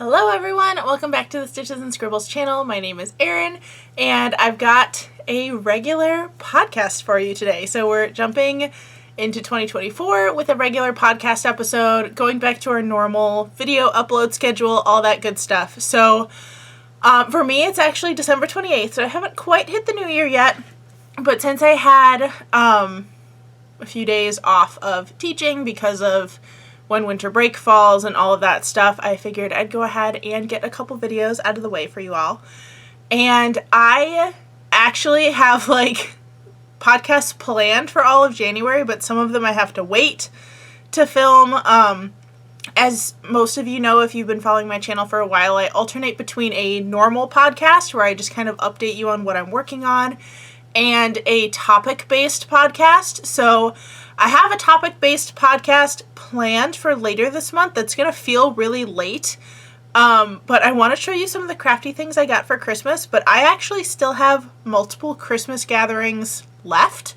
Hello everyone, welcome back to the Stitches and Scribbles channel. My name is Erin, and I've got a regular podcast for you today. So we're jumping into 2024 with a regular podcast episode, going back to our normal video upload schedule, all that good stuff. So for me, it's actually December 28th, so I haven't quite hit the new year yet, but since I had a few days off of teaching because of when winter break falls and all of that stuff, I figured I'd go ahead and get a couple videos out of the way for you all. And I actually have podcasts planned for all of January, but some of them I have to wait to film. As most of you know, if you've been following my channel for a while, I alternate between a normal podcast where I just kind of update you on what I'm working on and a topic-based podcast. So I have a topic-based podcast planned for later this month that's going to feel really late, but I want to show you some of the crafty things I got for Christmas, but I actually still have multiple Christmas gatherings left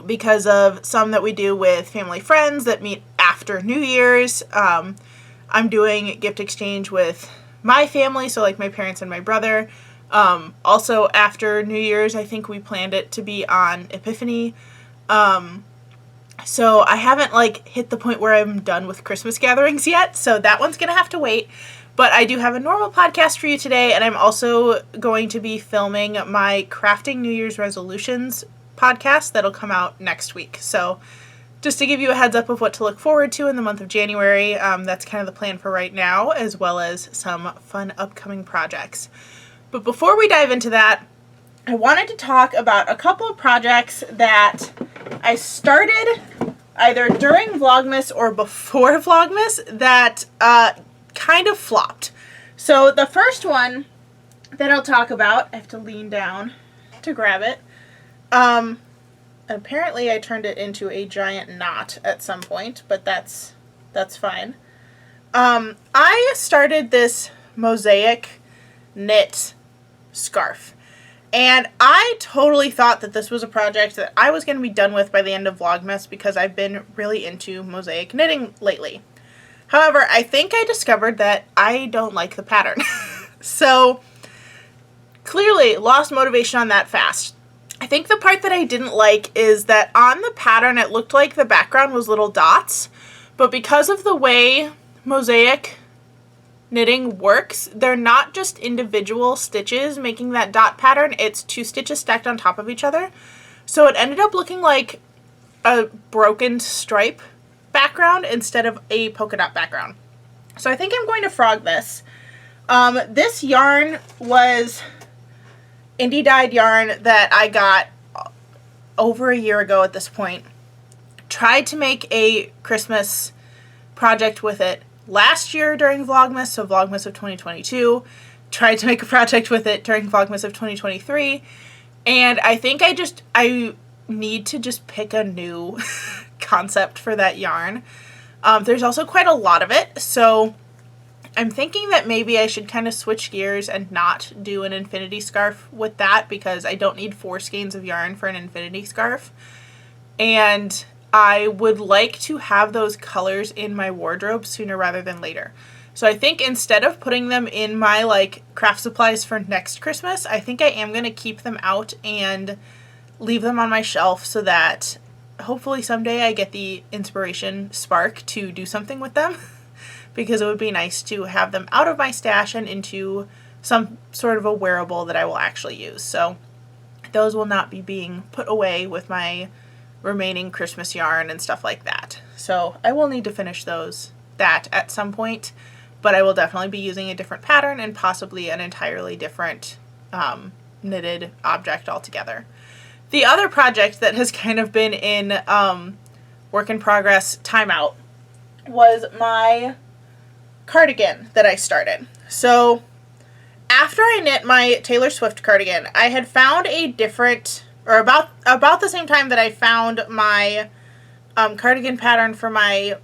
because of some that we do with family friends that meet after New Year's. I'm doing gift exchange with my family, so like my parents and my brother. Also after New Year's, I think we planned it to be on Epiphany. So I haven't hit the point where I'm done with Christmas gatherings yet, so that one's gonna have to wait. But I do have a normal podcast for you today, and I'm also going to be filming my Crafting New Year's Resolutions podcast that'll come out next week. So just to give you a heads up of what to look forward to in the month of January, that's kind of the plan for right now, as well as some fun upcoming projects. But before we dive into that, I wanted to talk about a couple of projects that I started either during Vlogmas or before Vlogmas that kind of flopped. So the first one that I'll talk about, I have to lean down to grab it. Apparently I turned it into a giant knot at some point, but that's fine. I started this mosaic knit scarf. And I totally thought that this was a project that I was going to be done with by the end of Vlogmas because I've been really into mosaic knitting lately. However, I think I discovered that I don't like the pattern. So, clearly lost motivation on that fast. I think the part that I didn't like is that on the pattern it looked like the background was little dots, but because of the way mosaic knitting works, they're not just individual stitches making that dot pattern, it's two stitches stacked on top of each other. So it ended up looking like a broken stripe background instead of a polka dot background. So I think I'm going to frog this. This yarn was indie dyed yarn that I got over a year ago at this point. Tried to make a Christmas project with it last year during Vlogmas, so Vlogmas of 2022. Tried to make a project with it during Vlogmas of 2023. And I think I need to just pick a new concept for that yarn. There's also quite a lot of it, so I'm thinking that maybe I should kind of switch gears and not do an infinity scarf with that because I don't need 4 skeins of yarn for an infinity scarf. And I would like to have those colors in my wardrobe sooner rather than later. So I think instead of putting them in my craft supplies for next Christmas, I think I am going to keep them out and leave them on my shelf so that hopefully someday I get the inspiration spark to do something with them because it would be nice to have them out of my stash and into some sort of a wearable that I will actually use. So those will not be being put away with my remaining Christmas yarn and stuff like that. So I will need to finish that at some point, but I will definitely be using a different pattern and possibly an entirely different knitted object altogether. The other project that has kind of been in work in progress timeout was my cardigan that I started. So after I knit my Taylor Swift cardigan, I had found a different, or about the same time that I found my cardigan pattern for my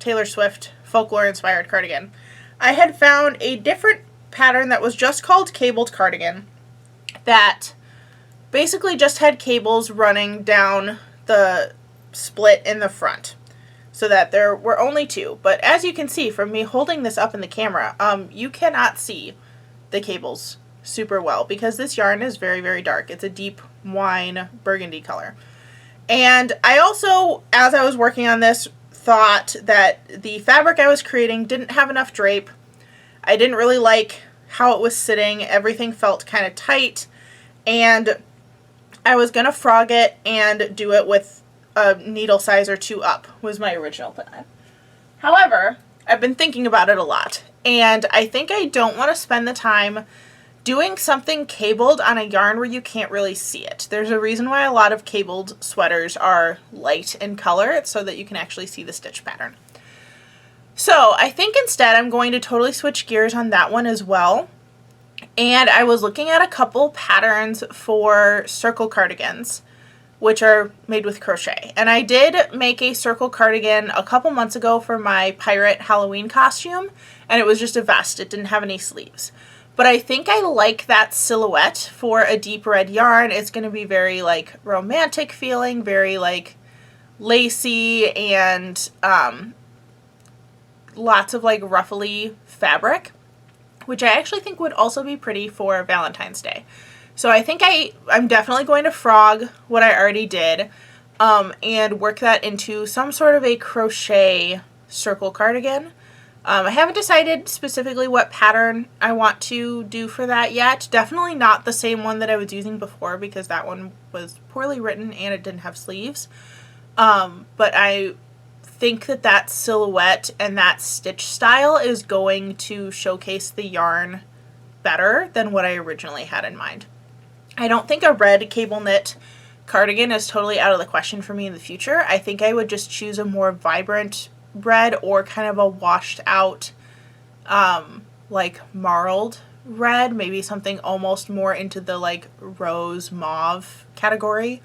Taylor Swift folklore-inspired cardigan, I had found a different pattern that was just called Cabled Cardigan that basically just had cables running down the split in the front. so that there were only 2. But as you can see from me holding this up in the camera, you cannot see the cables super well because this yarn is very, very dark. It's a deep wine burgundy color. And I also, as I was working on this, thought that the fabric I was creating didn't have enough drape. I didn't really like how it was sitting. Everything felt kind of tight, and I was going to frog it and do it with a needle size or 2 up was my original plan. However, I've been thinking about it a lot, and I think I don't want to spend the time doing something cabled on a yarn where you can't really see it. There's a reason why a lot of cabled sweaters are light in color. It's so that you can actually see the stitch pattern. So I think instead I'm going to totally switch gears on that one as well. And I was looking at a couple patterns for circle cardigans, which are made with crochet. And I did make a circle cardigan a couple months ago for my pirate Halloween costume, and it was just a vest. It didn't have any sleeves. But I think I like that silhouette for a deep red yarn. It's going to be very like romantic feeling, very like lacy, and lots of like ruffly fabric, which I actually think would also be pretty for Valentine's Day. So I think I'm definitely going to frog what I already did and work that into some sort of a crochet circle cardigan. I haven't decided specifically what pattern I want to do for that yet. Definitely not the same one that I was using before because that one was poorly written and it didn't have sleeves. But I think that that silhouette and that stitch style is going to showcase the yarn better than what I originally had in mind. I don't think a red cable knit cardigan is totally out of the question for me in the future. I think I would just choose a more vibrant red or kind of a washed out like marled red, maybe something almost more into the like rose mauve category,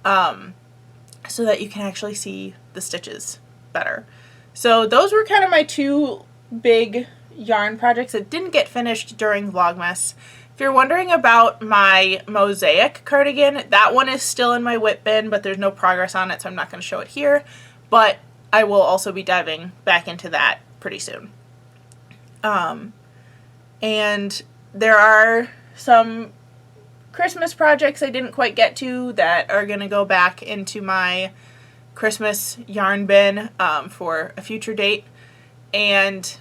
so that you can actually see the stitches better. So those were kind of my 2 big yarn projects that didn't get finished during Vlogmas. If you're wondering about my mosaic cardigan, that one is still in my whip bin, but there's no progress on it, so I'm not going to show it here. But I will also be diving back into that pretty soon. And there are some Christmas projects I didn't quite get to that are going to go back into my Christmas yarn bin for a future date. And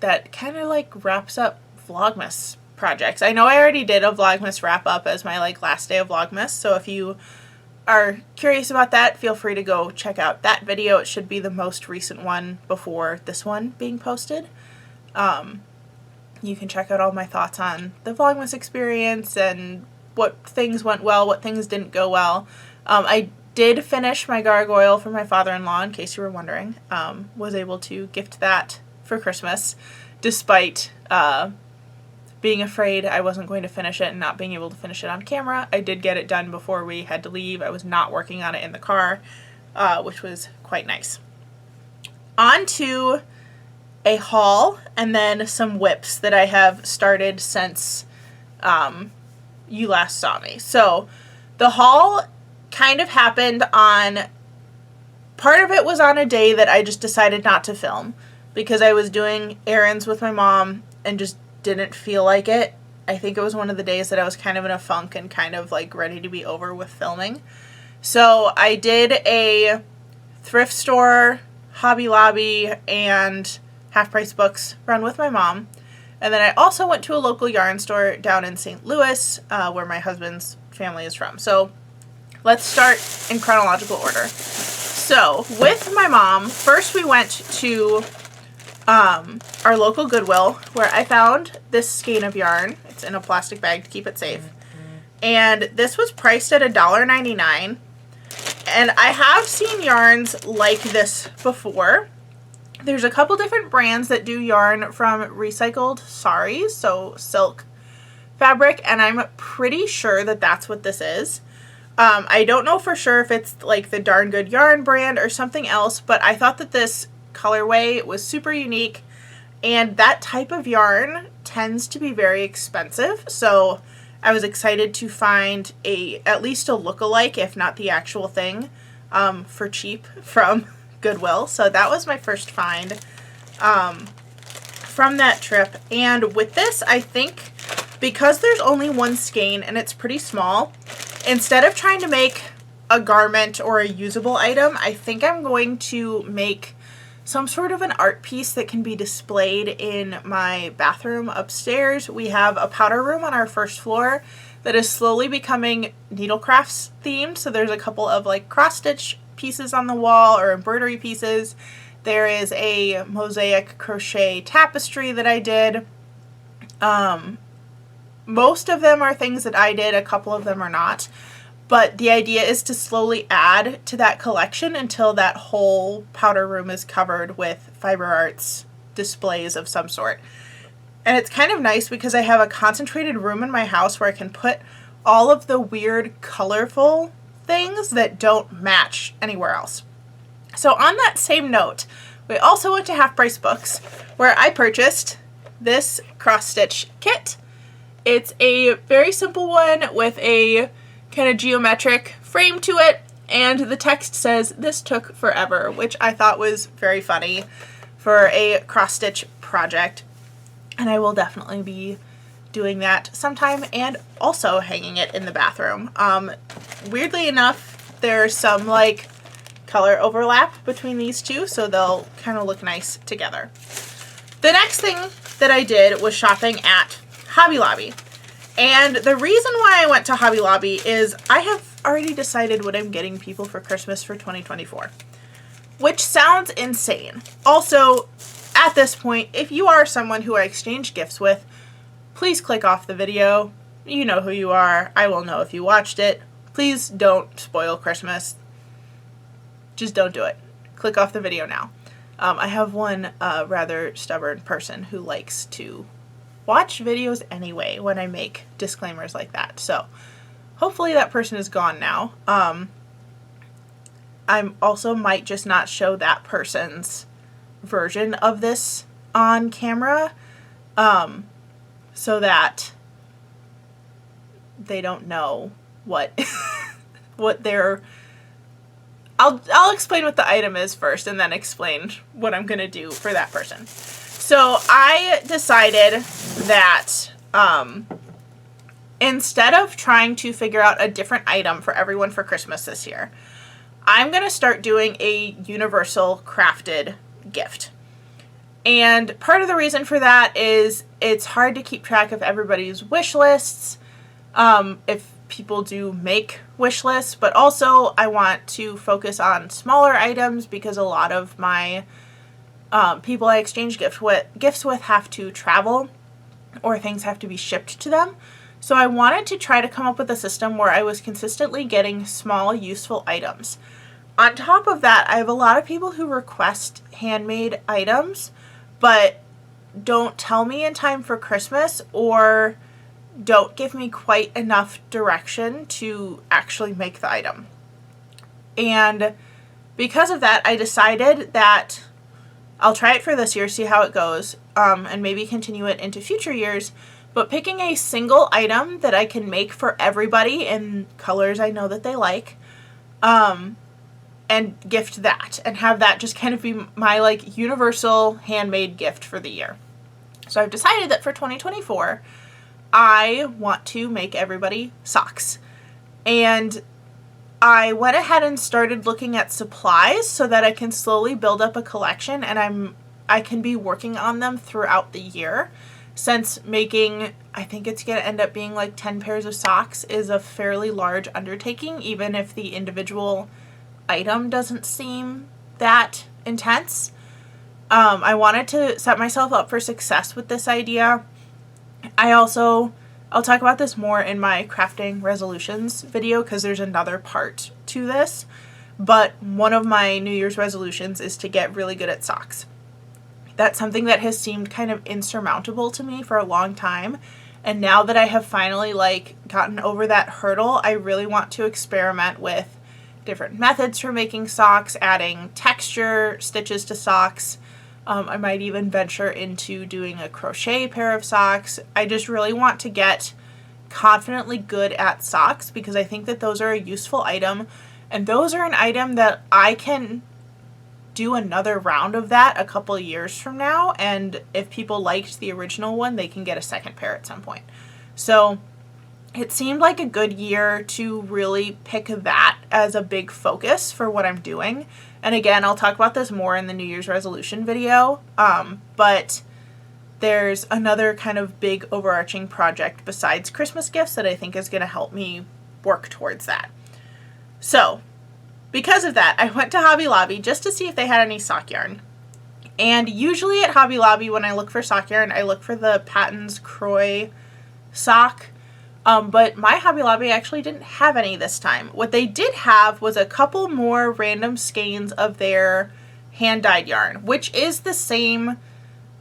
that kind of like wraps up Vlogmas projects. I know I already did a Vlogmas wrap up as my like last day of Vlogmas, so if you are curious about that, feel free to go check out that video. It should be the most recent one before this one being posted. You can check out all my thoughts on the Vlogmas experience and what things went well, what things didn't go well. I did finish my gargoyle for my father-in-law, in case you were wondering. Was able to gift that for Christmas, despite being afraid I wasn't going to finish it and not being able to finish it on camera. I did get it done before we had to leave. I was not working on it in the car, which was quite nice. On to a haul and then some whips that I have started since you last saw me. So the haul kind of happened on, part of it was on a day that I just decided not to film because I was doing errands with my mom and just didn't feel like it. I think it was one of the days that I was kind of in a funk and kind of like ready to be over with filming. So I did a thrift store, Hobby Lobby, and Half Price Books run with my mom. And then I also went to a local yarn store down in St. Louis, where my husband's family is from. So let's start in chronological order. So with my mom, first we went to our local Goodwill, where I found this skein of yarn. It's in a plastic bag to keep it safe. And this was priced at $1.99. And I have seen yarns like this before. There's a couple different brands that do yarn from recycled saris, so silk fabric, and I'm pretty sure that that's what this is. I don't know for sure if it's like the Darn Good Yarn brand or something else, but I thought that this colorway was super unique, and that type of yarn tends to be very expensive, so I was excited to find at least a look-alike, if not the actual thing, for cheap from Goodwill. So that was my first find from that trip. And with this, I think because there's only one skein and it's pretty small, instead of trying to make a garment or a usable item, I think I'm going to make some sort of an art piece that can be displayed in my bathroom upstairs. We have a powder room on our first floor that is slowly becoming needlecrafts themed. So there's a couple of like cross stitch pieces on the wall or embroidery pieces. There is a mosaic crochet tapestry that I did. Most of them are things that I did, a couple of them are not. But the idea is to slowly add to that collection until that whole powder room is covered with fiber arts displays of some sort. And it's kind of nice because I have a concentrated room in my house where I can put all of the weird, colorful things that don't match anywhere else. So on that same note, we also went to Half Price Books where I purchased this cross-stitch kit. It's a very simple one with a kind of geometric frame to it, and the text says, "This took forever," which I thought was very funny for a cross-stitch project, and I will definitely be doing that sometime and also hanging it in the bathroom. Weirdly enough, there's some like color overlap between these two, so they'll kind of look nice together. The next thing that I did was shopping at Hobby Lobby. And the reason why I went to Hobby Lobby is I have already decided what I'm getting people for Christmas for 2024, which sounds insane. Also, at this point, if you are someone who I exchange gifts with, please click off the video. You know who you are. I will know if you watched it. Please don't spoil Christmas. Just don't do it. Click off the video now. I have one rather stubborn person who likes to watch videos anyway when I make disclaimers like that. So hopefully that person is gone now. I also might just not show that person's version of this on camera so that they don't know what what their I'll explain what the item is first and then explain what I'm gonna do for that person. So I decided that instead of trying to figure out a different item for everyone for Christmas this year, I'm going to start doing a universal crafted gift. And part of the reason for that is it's hard to keep track of everybody's wish lists if people do make wish lists, but also I want to focus on smaller items because a lot of my people I exchange gifts with have to travel or things have to be shipped to them. So I wanted to try to come up with a system where I was consistently getting small, useful items. On top of that, I have a lot of people who request handmade items, but don't tell me in time for Christmas or don't give me quite enough direction to actually make the item. And because of that, I decided that I'll try it for this year, see how it goes, and maybe continue it into future years, but picking a single item that I can make for everybody in colors I know that they like, and gift that, and have that just kind of be my like universal handmade gift for the year. So I've decided that for 2024, I want to make everybody socks. And I went ahead and started looking at supplies so that I can slowly build up a collection, and I can be working on them throughout the year, since making, I think it's going to end up being like 10 pairs of socks is a fairly large undertaking, even if the individual item doesn't seem that intense. I wanted to set myself up for success with this idea. I'll talk about this more in my crafting resolutions video because there's another part to this, but one of my New Year's resolutions is to get really good at socks. That's something that has seemed kind of insurmountable to me for a long time, and now that I have finally like gotten over that hurdle, I really want to experiment with different methods for making socks, adding texture stitches to socks. I might even venture into doing a crochet pair of socks. I just really want to get confidently good at socks because I think that those are a useful item, and those are an item that I can do another round of that a couple years from now, and if people liked the original one, they can get a second pair at some point. So it seemed like a good year to really pick that as a big focus for what I'm doing. And again, I'll talk about this more in the New Year's resolution video, but there's another kind of big overarching project besides Christmas gifts that I think is going to help me work towards that. So because of that, I went to Hobby Lobby just to see if they had any sock yarn. And usually at Hobby Lobby, when I look for sock yarn, I look for the Patton's Croy sock. But my Hobby Lobby actually didn't have any this time. What they did have was a couple more random skeins of their hand-dyed yarn, which is the same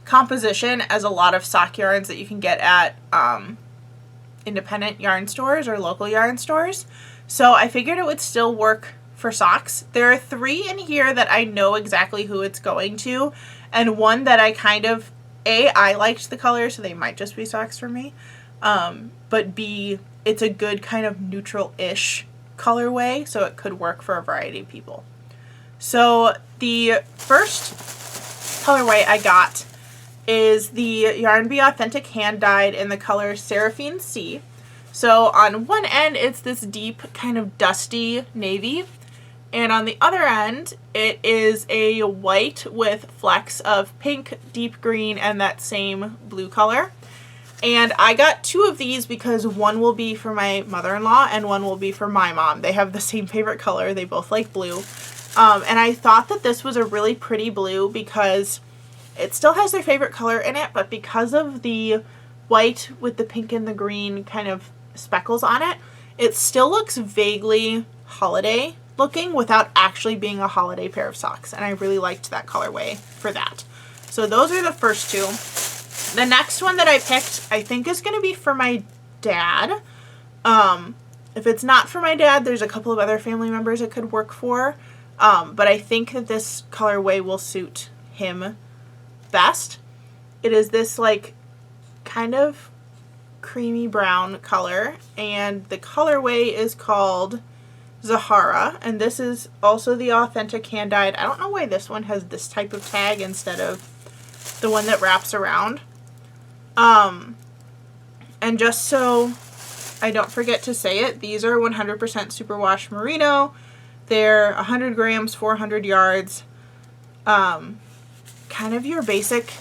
composition as a lot of sock yarns that you can get at independent yarn stores or local yarn stores. So I figured it would still work for socks. There are 3 in here that I know exactly who it's going to, and one that I kind of, A, I liked the color, so they might just be socks for me, but B, it's a good kind of neutral-ish colorway, so it could work for a variety of people. So the first colorway I got is the Yarn Bee Authentic Hand Dyed in the color Seraphine Sea. So on one end, it's this deep kind of dusty navy, and on the other end, it is a white with flecks of pink, deep green, and that same blue color. And I got 2 of these because one will be for my mother-in-law and one will be for my mom. They have the same favorite color. They both like blue. And I thought that this was a really pretty blue because it still has their favorite color in it, but because of the white with the pink and the green kind of speckles on it, it still looks vaguely holiday looking without actually being a holiday pair of socks. And I really liked that colorway for that. So those are the first 2. The next one that I picked, I think is going to be for my dad. If it's not for my dad, there's a couple of other family members it could work for. But I think that this colorway will suit him best. It is this like kind of creamy brown color, and the colorway is called Zahara, and this is also the authentic hand dyed. I don't know why this one has this type of tag instead of the one that wraps around. And just so I don't forget to say it, these are 100% superwash merino. They're 100 grams, 400 yards. Kind of your basic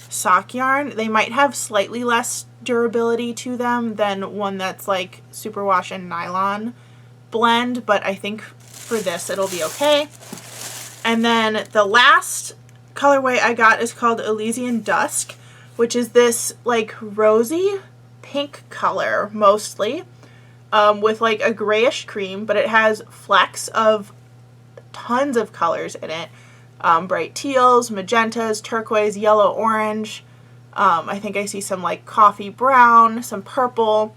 sock yarn. They might have slightly less durability to them than one that's like superwash and nylon blend, but I think for this it'll be okay. And then the last colorway I got is called Elysian Dusk, which is this like rosy pink color mostly, with like a grayish cream, but it has flecks of tons of colors in it. Bright teals, magentas, turquoise, yellow, orange. I think I see some like coffee brown, some purple.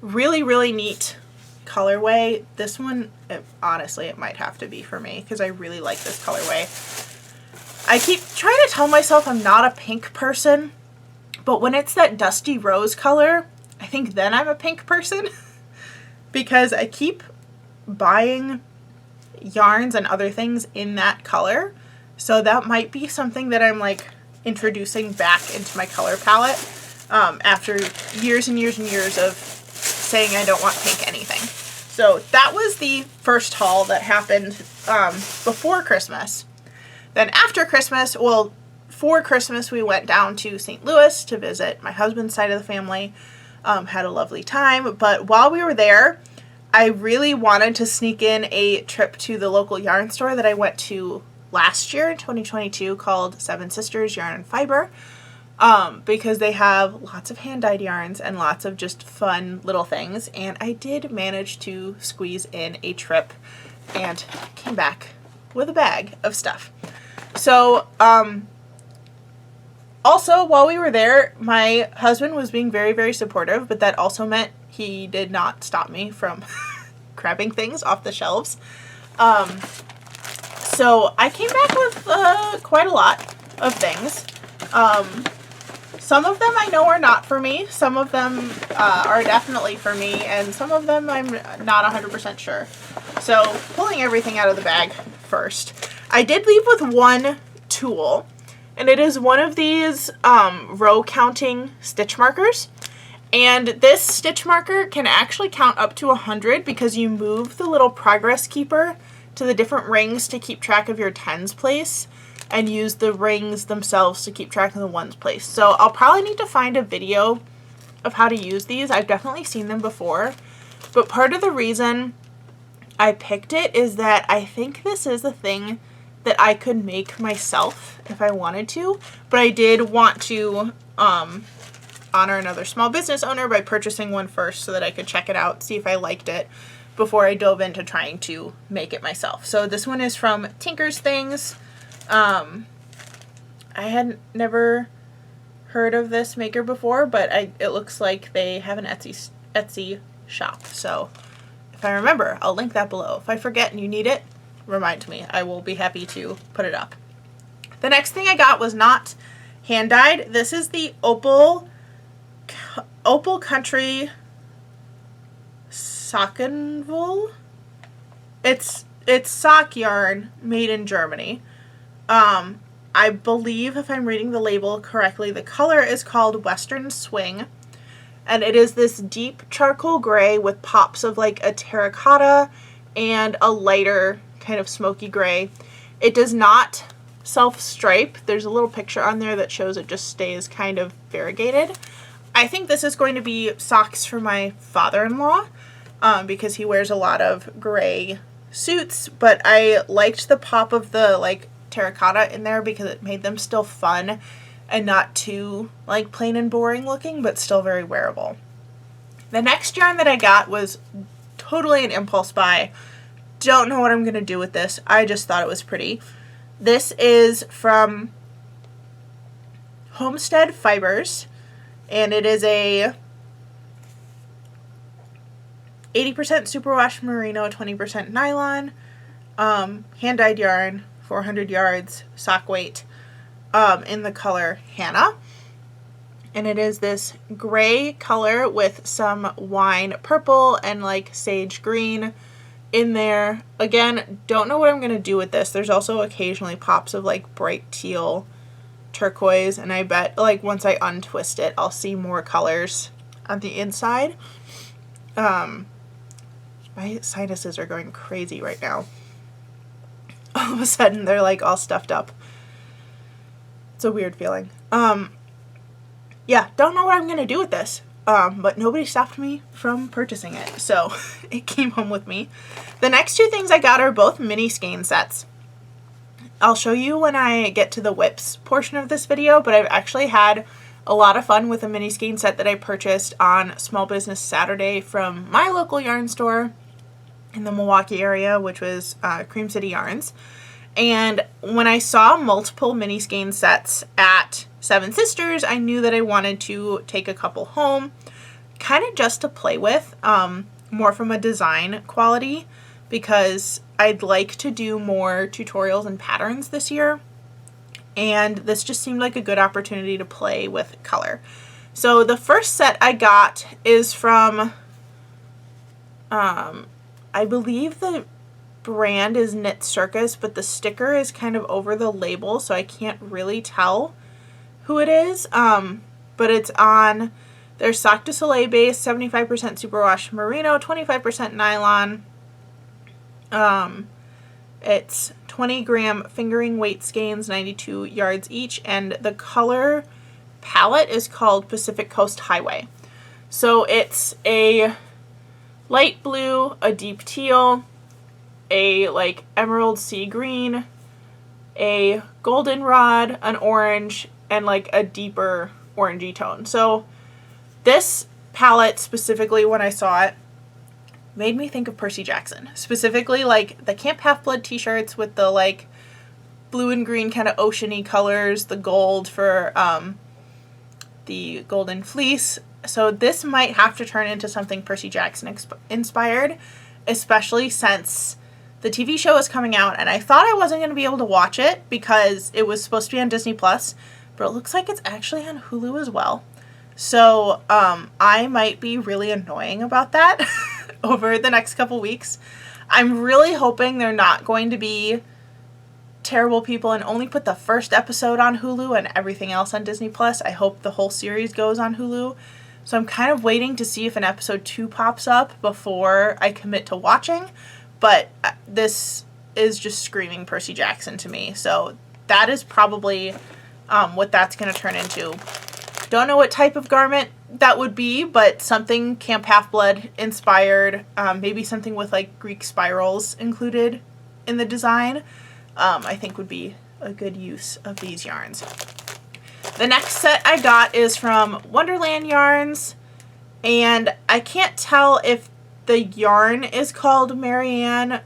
Really, really neat colorway. This one, honestly, it might have to be for me because I really like this colorway. I keep trying to tell myself I'm not a pink person, but when it's that dusty rose color, I think then I'm a pink person because I keep buying yarns and other things in that color. So that might be something that I'm like introducing back into my color palette after years and years and years of saying I don't want pink anything. So that was the first haul that happened before Christmas. Then after Christmas, well, for Christmas we went down to St. Louis to visit my husband's side of the family. Had a lovely time, but while we were there, I really wanted to sneak in a trip to the local yarn store that I went to last year in 2022 called Seven Sisters Yarn and Fiber, because they have lots of hand-dyed yarns and lots of just fun little things, and I did manage to squeeze in a trip and came back with a bag of stuff. So also while we were there, my husband was being very, very supportive, but that also meant he did not stop me from grabbing things off the shelves. So I came back with quite a lot of things. Some of them I know are not for me. Some of them are definitely for me, and some of them I'm not 100% sure. So pulling everything out of the bag first. I did leave with one tool, and it is one of these row counting stitch markers. And this stitch marker can actually count up to 100 because you move the little progress keeper to the different rings to keep track of your tens place, and use the rings themselves to keep track of the ones place. So I'll probably need to find a video of how to use these. I've definitely seen them before, but part of the reason I picked it is that I think this is a thing that I could make myself if I wanted to, but I did want to honor another small business owner by purchasing one first so that I could check it out, see if I liked it before I dove into trying to make it myself. So this one is from Tinker's Things. I had never heard of this maker before, but it looks like they have an Etsy shop. So if I remember, I'll link that below. If I forget and you need it, remind me. I will be happy to put it up. The next thing I got was not hand dyed. This is the Opal Country Sockenwool. It's sock yarn made in Germany. I believe, if I'm reading the label correctly, the color is called Western Swing, and it is this deep charcoal gray with pops of like a terracotta and a lighter kind of smoky gray. It does not self-stripe. There's a little picture on there that shows it just stays kind of variegated. I think this is going to be socks for my father-in-law because he wears a lot of gray suits, but I liked the pop of the like terracotta in there because it made them still fun and not too like plain and boring looking, but still very wearable. The next yarn that I got was totally an impulse buy. Don't know what I'm going to do with this. I just thought it was pretty. This is from Homestead Fibers, and it is a 80% superwash merino, 20% nylon, hand-dyed yarn, 400 yards, sock weight, in the color Hannah. And it is this gray color with some wine purple and like sage green in there. Again, don't know what I'm going to do with this. There's also occasionally pops of like bright teal, turquoise, and I bet like once I untwist it, I'll see more colors on the inside. My sinuses are going crazy right now. All of a sudden they're like all stuffed up. It's a weird feeling. Yeah, don't know what I'm gonna do with this. But nobody stopped me from purchasing it, so it came home with me. The next two things I got are both mini skein sets. I'll show you when I get to the whips portion of this video, but I've actually had a lot of fun with a mini skein set that I purchased on Small Business Saturday from my local yarn store in the Milwaukee area, which was Cream City Yarns. And when I saw multiple mini skein sets at Seven Sisters, I knew that I wanted to take a couple home, kind of just to play with, more from a design quality, because I'd like to do more tutorials and patterns this year, and this just seemed like a good opportunity to play with color. So the first set I got is from, I believe the brand is Knit Circus, but the sticker is kind of over the label, so I can't really tell who it is. But it's on their Sock de Soleil base, 75% superwash merino, 25% nylon. It's 20 gram fingering weight skeins, 92 yards each, and the color palette is called Pacific Coast Highway. So it's a light blue, a deep teal, a like emerald sea green, a goldenrod, an orange, and like a deeper orangey tone. So this palette specifically, when I saw it, made me think of Percy Jackson. Specifically like the Camp Half-Blood t-shirts with the like blue and green kind of oceany colors, the gold for the golden fleece. So this might have to turn into something Percy Jackson inspired, especially since the TV show is coming out, and I thought I wasn't going to be able to watch it because it was supposed to be on Disney Plus, but it looks like it's actually on Hulu as well. So I might be really annoying about that over the next couple weeks. I'm really hoping they're not going to be terrible people and only put the first episode on Hulu and everything else on Disney Plus. I hope the whole series goes on Hulu. So I'm kind of waiting to see if an episode 2 pops up before I commit to watching. But this is just screaming Percy Jackson to me. So that is probably what that's going to turn into. Don't know what type of garment that would be, but something Camp Half-Blood inspired. Maybe something with like Greek spirals included in the design. I think would be a good use of these yarns. The next set I got is from Wonderland Yarns, and I can't tell if the yarn is called Marianne.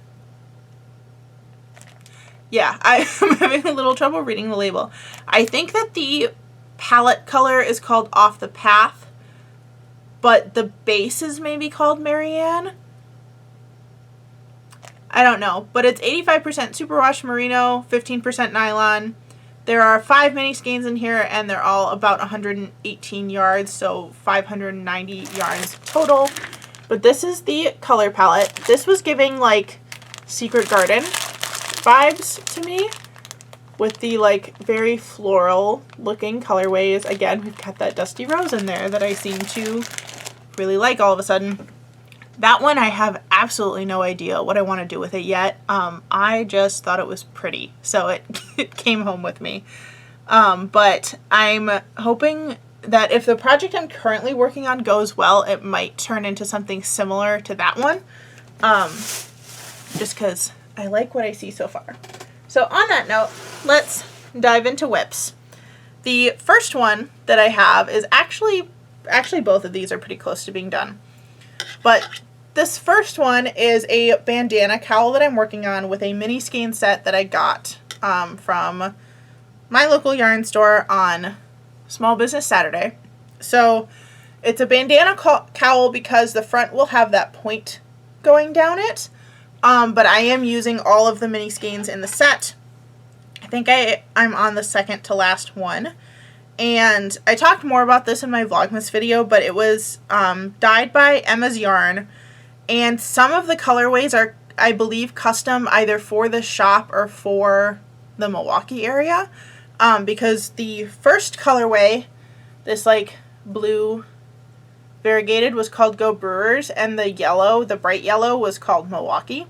Yeah, I'm having a little trouble reading the label. I think that the palette color is called Off the Path, but the base is maybe called Marianne. I don't know, but it's 85% superwash merino, 15% nylon. There are 5 mini skeins in here, and they're all about 118 yards, so 590 yards total. But this is the color palette. This was giving like Secret Garden vibes to me, with the like very floral looking colorways. Again, we've got that dusty rose in there that I seem to really like all of a sudden. That one I have absolutely no idea what I want to do with it yet. I just thought it was pretty, so it came home with me. But I'm hoping that if the project I'm currently working on goes well, it might turn into something similar to that one. Just because I like what I see so far. So on that note, let's dive into whips. The first one that I have is actually both of these are pretty close to being done. But this first one is a bandana cowl that I'm working on with a mini skein set that I got from my local yarn store on Small Business Saturday. So it's a bandana cowl because the front will have that point going down it. But I am using all of the mini skeins in the set. I think I'm on the second to last one. And I talked more about this in my Vlogmas video, but it was dyed by Emma's Yarn. And some of the colorways are, I believe, custom either for the shop or for the Milwaukee area. Because the first colorway, this like blue variegated, was called Go Brewers, and the yellow, the bright yellow, was called Milwaukee.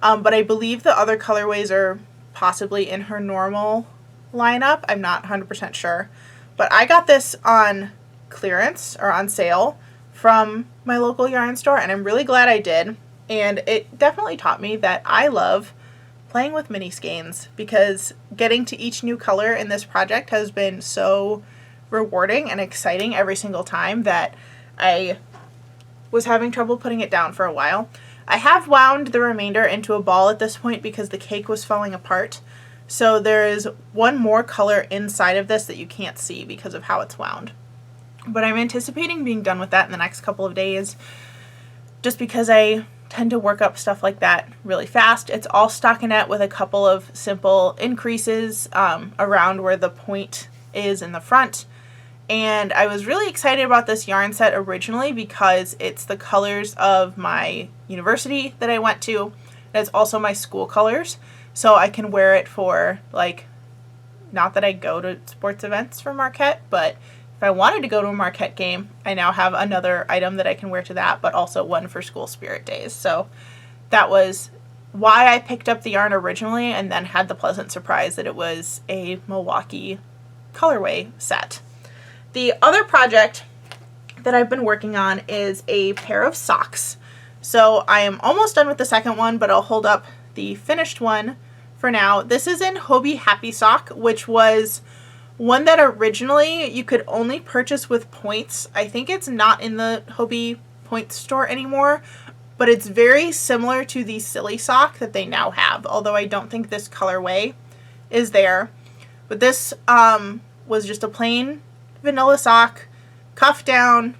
But I believe the other colorways are possibly in her normal lineup. I'm not 100% sure. But I got this on clearance or on sale from my local yarn store, and I'm really glad I did. And it definitely taught me that I love playing with mini skeins, because getting to each new color in this project has been so rewarding and exciting every single time that I was having trouble putting it down for a while. I have wound the remainder into a ball at this point because the cake was falling apart. So there is one more color inside of this that you can't see because of how it's wound. But I'm anticipating being done with that in the next couple of days, just because I tend to work up stuff like that really fast. It's all stockinette with a couple of simple increases around where the point is in the front. And I was really excited about this yarn set originally because it's the colors of my university that I went to. And it's also my school colors. So I can wear it for, like, not that I go to sports events for Marquette, but if I wanted to go to a Marquette game, I now have another item that I can wear to that, but also one for school spirit days. So that was why I picked up the yarn originally, and then had the pleasant surprise that it was a Milwaukee colorway set. The other project that I've been working on is a pair of socks. So I am almost done with the second one, but I'll hold up the finished one for now. This is in Hobie Happy Sock, which was one that originally you could only purchase with points. I think it's not in the Hobie Points store anymore, but it's very similar to the Silly Sock that they now have, although I don't think this colorway is there. But this was just a plain vanilla sock, cuff down,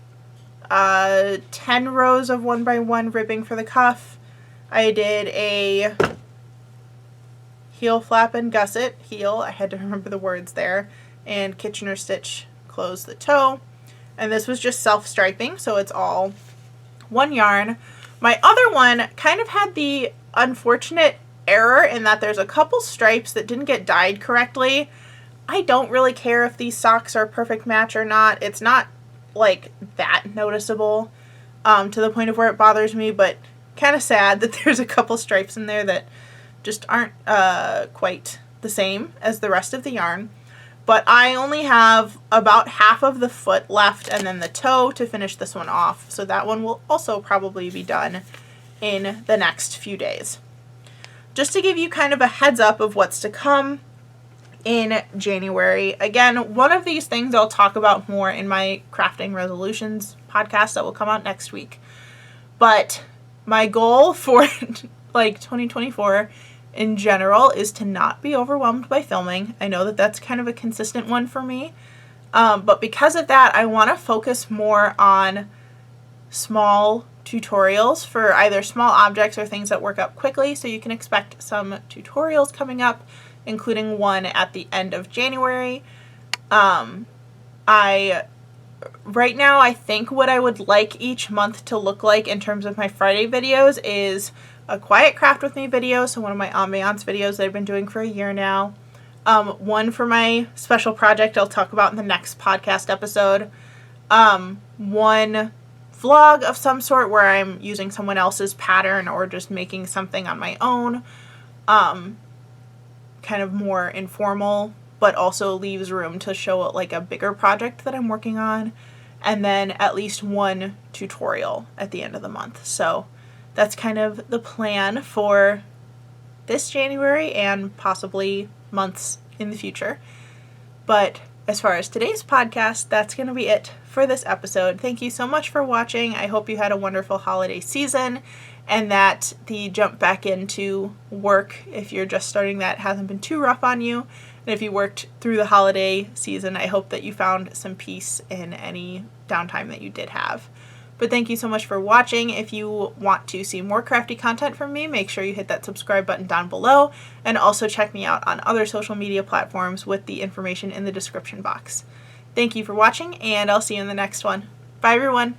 10 rows of 1x1 ribbing for the cuff. I did a heel flap and gusset, heel, I had to remember the words there, and Kitchener stitch close the toe. And this was just self-striping, so it's all one yarn. My other one kind of had the unfortunate error in that there's a couple stripes that didn't get dyed correctly. I don't really care if these socks are a perfect match or not. It's not like that noticeable to the point of where it bothers me, but kind of sad that there's a couple stripes in there that just aren't quite the same as the rest of the yarn. But I only have about half of the foot left and then the toe to finish this one off. So that one will also probably be done in the next few days. Just to give you kind of a heads up of what's to come in January. Again, one of these things I'll talk about more in my crafting resolutions podcast that will come out next week. But my goal for like 2024 in general is to not be overwhelmed by filming. I know that that's kind of a consistent one for me. But because of that, I want to focus more on small tutorials for either small objects or things that work up quickly. So you can expect some tutorials coming up, including one at the end of January. Right now, I think what I would like each month to look like in terms of my Friday videos is a quiet craft with me video, so one of my ambiance videos that I've been doing for a year now. One for my special project I'll talk about in the next podcast episode. One vlog of some sort where I'm using someone else's pattern or just making something on my own. Kind of more informal, but also leaves room to show like a bigger project that I'm working on. And then at least one tutorial at the end of the month. So that's kind of the plan for this January and possibly months in the future. But as far as today's podcast, that's going to be it for this episode. Thank you so much for watching. I hope you had a wonderful holiday season and that the jump back into work, if you're just starting that, hasn't been too rough on you. And if you worked through the holiday season, I hope that you found some peace in any downtime that you did have. But thank you so much for watching. If you want to see more crafty content from me, make sure you hit that subscribe button down below, and also check me out on other social media platforms with the information in the description box. Thank you for watching, and I'll see you in the next one. Bye, everyone.